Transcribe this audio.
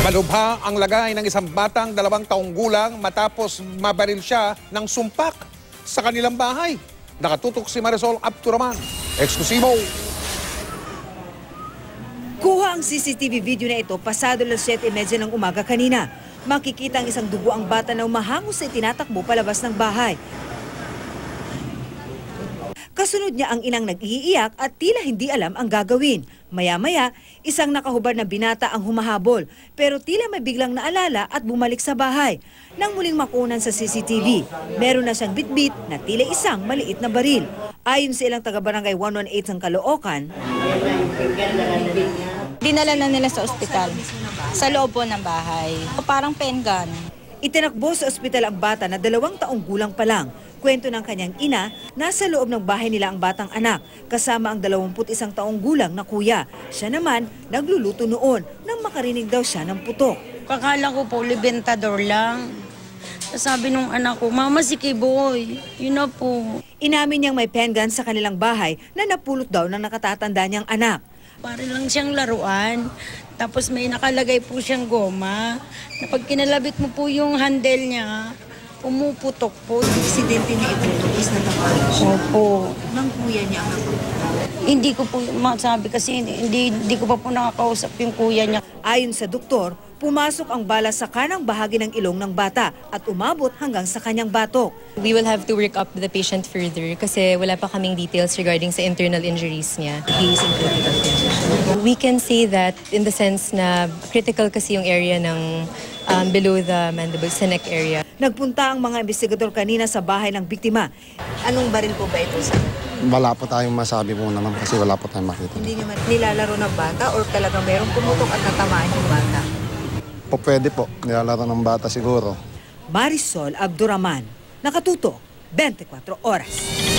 Malubha ang lagay ng isang batang 2 taong gulang matapos mabaril siya ng sumpak sa kanilang bahay. Nakatutok si Marisol Abduraman. Eksklusibo. Kuha ang CCTV video na ito pasado las 7:30 ng umaga kanina. Makikita ang isang dugo ang bata na umahangos sa tinatakbo palabas ng bahay. Kasunod niya ang inang nag-iiyak at tila hindi alam ang gagawin. Maya-maya, isang nakahubad na binata ang humahabol pero tila may biglang naalala at bumalik sa bahay. Nang muling makunan sa CCTV, meron na siyang bitbit na tila isang maliit na baril. Ayon sa ilang taga-barangay 118 ng Caloocan, dinala na nila sa ospital, sa loob po ng bahay. Parang pen gun. Itinakbo sa ospital ang bata na 2 taong gulang pa lang. Kwento ng kanyang ina, nasa loob ng bahay nila ang batang anak, kasama ang 21 taong gulang na kuya. Siya naman, nagluluto noon nang makarinig daw siya ng putok. Kakala ko po, libentador lang. Sabi nung anak ko, Mama, si Kiboy. Yun na po. Inamin niyang may pen gun sa kanilang bahay na napulot daw ng nakatatanda niyang anak. Para lang siyang laruan. Tapos may nakalagay po siyang goma. Na pag kinalabit mo po yung handle niya, pumuputok po. Aksidente niya ito is natapos. Opo. Nang kuya niya ang Hindi ko po masabi kasi hindi ko pa po nakakausap yung kuya niya. Ayon sa doktor, pumasok ang bala sa kanang bahagi ng ilong ng bata at umabot hanggang sa kanyang batok. We will have to work up the patient further kasi wala pa kaming details regarding sa internal injuries niya. He is in critical condition. We can say that in the sense na critical kasi yung area ng below the mandible, sa neck area. Nagpunta ang mga investigador kanina sa bahay ng biktima. Anong baril po ba ito, sir? Wala po tayong masabi po naman kasi wala po tayong makita. Hindi naman nilalaro ng bata or talagang merong pumutok at natamaan yung bata? Po pwede po, nilalaro ng bata siguro. Marisol Abduraman, nakatutok, 24 oras.